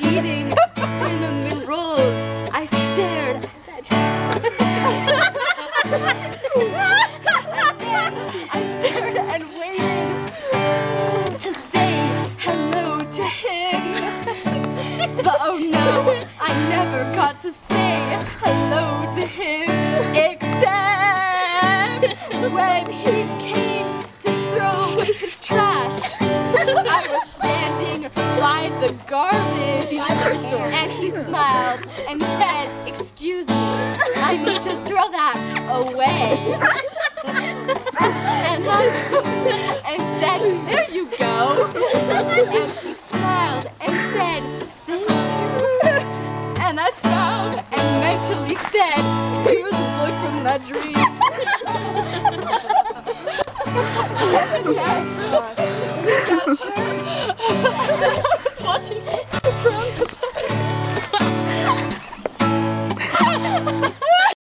eating cinnamon rolls. I stared at I stared and waited to say hello to him. But oh no, I never got to say hello to him, except when he came to throw his trash. I was standing by the garbage, and he smiled and said, "Excuse me, I need to throw that away." And I looked and said, "There you go." And he smiled and said, "Thank you." And I smiled and mentally said, "You're the boy from my dreams." Yes, at church, and I was watching from the